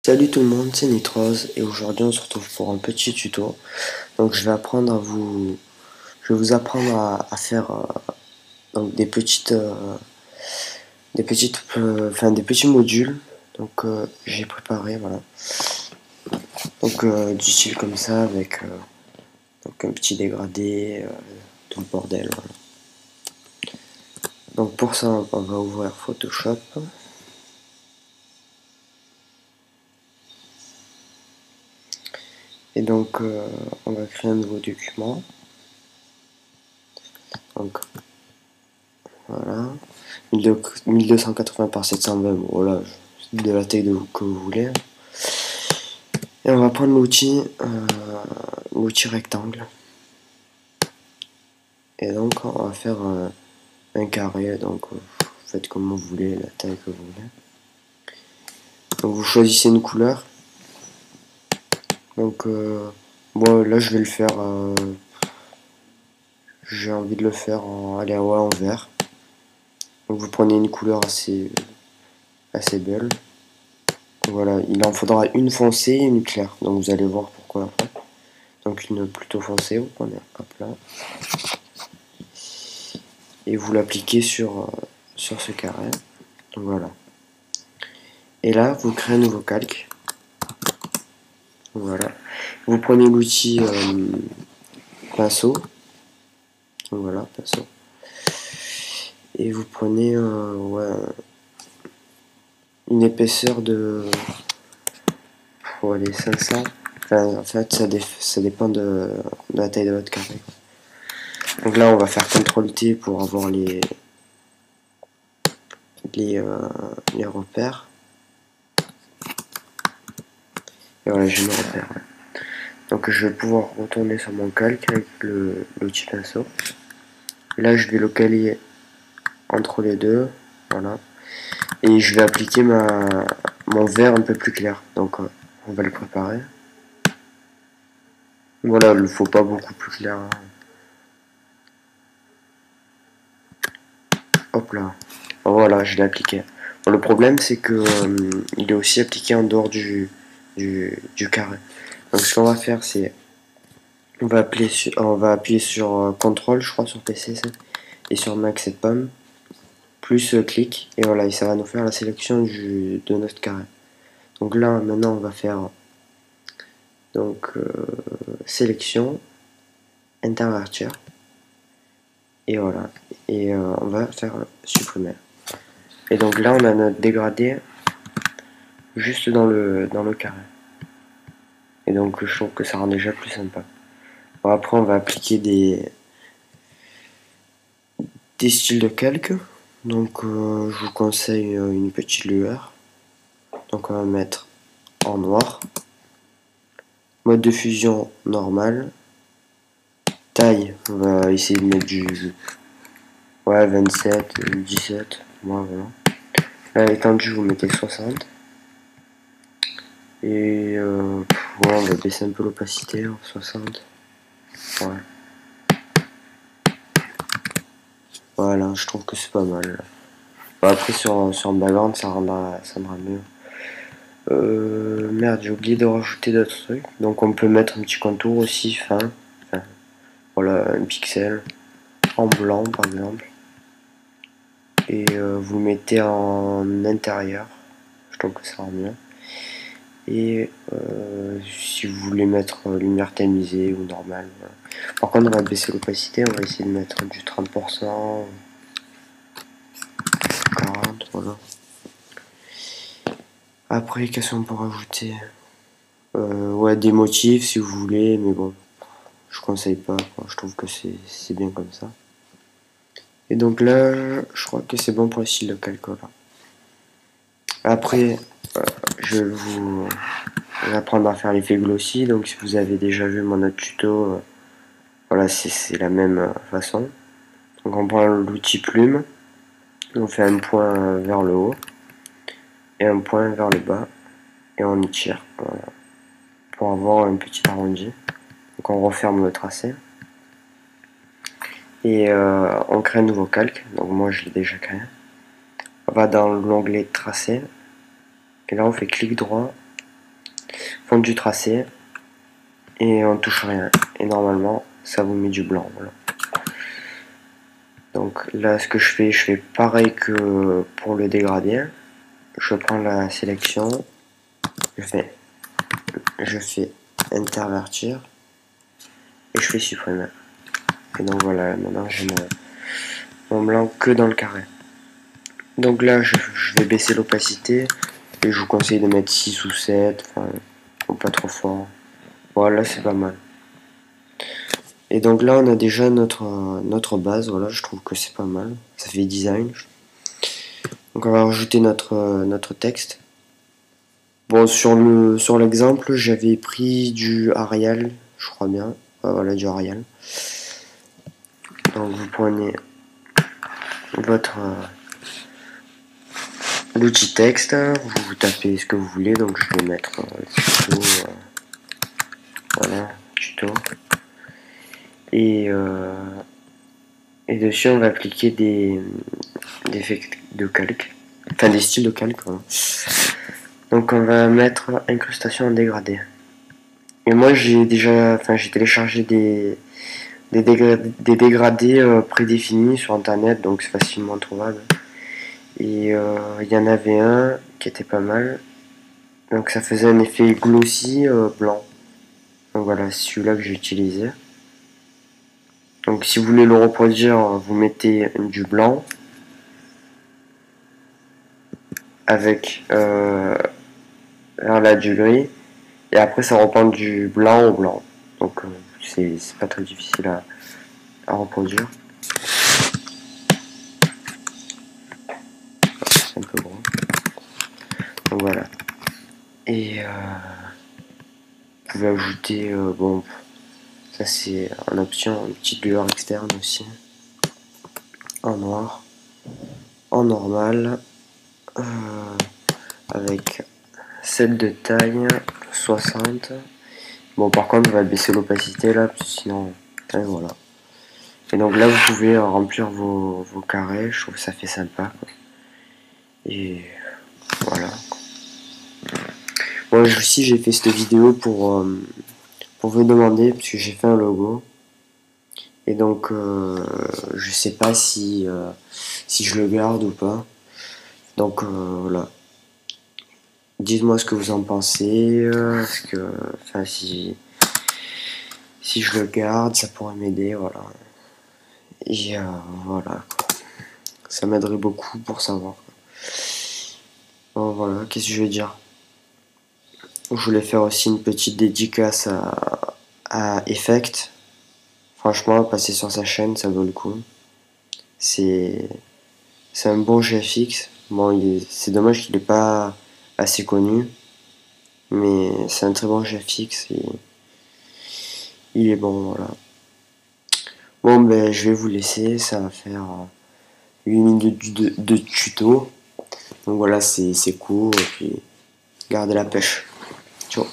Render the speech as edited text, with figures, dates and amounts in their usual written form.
Salut tout le monde, c'est Nitrose et aujourd'hui on se retrouve pour un petit tuto. Donc je vais vous apprendre à faire donc des petits modules. Donc j'ai préparé voilà. Donc du style comme ça avec donc un petit dégradé, tout le bordel. Voilà. Donc pour ça on va ouvrir Photoshop. Et donc on va créer un nouveau document. Donc voilà. 1280 par 720, voilà, de la taille que vous voulez. Et on va prendre l'outil rectangle. Et donc on va faire un carré, donc vous faites comme vous voulez, la taille que vous voulez. Donc vous choisissez une couleur. Donc bon, là je vais le faire, j'ai envie de le faire en vert. Donc vous prenez une couleur assez belle. Voilà, il en faudra une foncée et une claire. Donc vous allez voir pourquoi après. Donc une plutôt foncée, vous prenez hop là. Et vous l'appliquez sur ce carré. Donc voilà. Et là, vous créez un nouveau calque. Voilà. Vous prenez l'outil pinceau. Donc voilà, pinceau. Et vous prenez ouais, une épaisseur de les 500. Enfin, en fait, ça dépend de la taille de votre carré. Donc là, on va faire CTRL-T pour avoir les repères. Et voilà, j'ai mes repères. Ouais. Donc je vais pouvoir retourner sur mon calque avec l'outil pinceau. Et là, je vais le caler entre les deux. Voilà. Et je vais appliquer mon vert un peu plus clair. Donc on va le préparer. Voilà, il ne faut pas beaucoup plus clair. Hop là. Voilà, je l'ai appliqué. Bon, le problème c'est que il est aussi appliqué en dehors du carré. Donc ce qu'on va faire c'est on va appuyer sur CTRL je crois sur PC et sur Mac c'est pomme plus clic et voilà et ça va nous faire la sélection de notre carré. Donc là maintenant on va faire donc sélection intervertir et voilà et on va faire supprimer. Et donc là on a notre dégradé juste dans le carré. Et donc je trouve que ça rend déjà plus sympa. Bon, après on va appliquer des styles de calque. Donc je vous conseille une petite lueur. Donc on va mettre en noir. Mode de fusion normal. Taille, on va essayer de mettre du 27, 17. Voilà. Là l'étendue vous mettez 60. Et ouais, on va baisser un peu l'opacité, 60. Ouais. Voilà, je trouve que c'est pas mal. Bon, après sur un background ça rendra mieux. Merde, j'ai oublié de rajouter d'autres trucs. Donc on peut mettre un petit contour aussi fin. Enfin, voilà, un pixel en blanc par exemple. Et vous mettez en intérieur. Je trouve que ça rend mieux. Et si vous voulez mettre lumière tamisée ou normale. Voilà. Par contre on va baisser l'opacité, on va essayer de mettre du 30%, 40, voilà. Après, qu'est-ce qu'on peut rajouter ouais, des motifs si vous voulez, mais bon, je conseille pas, quoi. Je trouve que c'est bien comme ça. Et donc là, je crois que c'est bon pour le style de calque. Là. Après, je vais vous apprendre à faire l'effet glossy. Donc si vous avez déjà vu mon autre tuto, voilà, c'est la même façon. Donc on prend l'outil plume, on fait un point vers le haut et un point vers le bas et on y tire voilà, pour avoir un petit arrondi. Donc on referme le tracé. Et on crée un nouveau calque, donc moi je l'ai déjà créé. On va dans l'onglet tracé, et là on fait clic droit, fond du tracé et on touche rien. Et normalement, ça vous met du blanc. Voilà. Donc là, ce que je fais pareil que pour le dégradé. Je prends la sélection, je fais intervertir et je fais supprimer. Et donc voilà, maintenant j'ai mon blanc que dans le carré. Donc là, je vais baisser l'opacité et je vous conseille de mettre 6 ou 7, enfin, ou pas trop fort. Voilà, c'est pas mal. Et donc là, on a déjà notre base, voilà, je trouve que c'est pas mal. Ça fait design. Donc on va rajouter notre texte. Bon, sur l'exemple, j'avais pris du Arial, je crois bien. Voilà, du Arial. Donc vous prenez votre l'outil texte, vous tapez ce que vous voulez. Donc je vais mettre tuto, voilà, tuto. Et dessus, on va appliquer des effets de calque, enfin des styles de calque. Voilà. Donc on va mettre incrustation en dégradé. Et moi j'ai téléchargé des dégradés prédéfinis sur internet, donc c'est facilement trouvable. Et il y en avait un qui était pas mal. Donc ça faisait un effet glossy blanc. Donc voilà, c'est celui-là que j'ai utilisé. Donc si vous voulez le reproduire, vous mettez du blanc avec là du gris. Et après ça reprend du blanc au blanc. Donc c'est pas très difficile à reproduire. C'est un peu gros. Donc voilà. Et vous pouvez ajouter, bon, ça c'est en option, une petite lueur externe aussi. En noir. En normal. Avec 7 de taille, 60. Bon, par contre, on va baisser l'opacité là, parce que sinon, voilà. Et donc là, vous pouvez remplir vos carrés. Je trouve que ça fait sympa, quoi. Et voilà. Moi aussi, j'ai fait cette vidéo pour vous demander, parce que j'ai fait un logo. Et donc, je sais pas si je le garde ou pas. Donc, voilà. Dites-moi ce que vous en pensez. Enfin, si je le garde, ça pourrait m'aider, voilà. Et voilà, quoi. Ça m'aiderait beaucoup pour savoir. Bon, voilà, qu'est-ce que je vais dire? Je voulais faire aussi une petite dédicace à Effect. Franchement, passer sur sa chaîne, ça vaut le coup. C'est un bon GFX. Bon, c'est dommage qu'il n'est pas assez connu. Mais c'est un très bon GFX. Et il est bon, voilà. Bon, ben, je vais vous laisser. Ça va faire 8 minutes de tuto. Donc voilà, c'est court. Et puis, gardez la pêche. Ciao.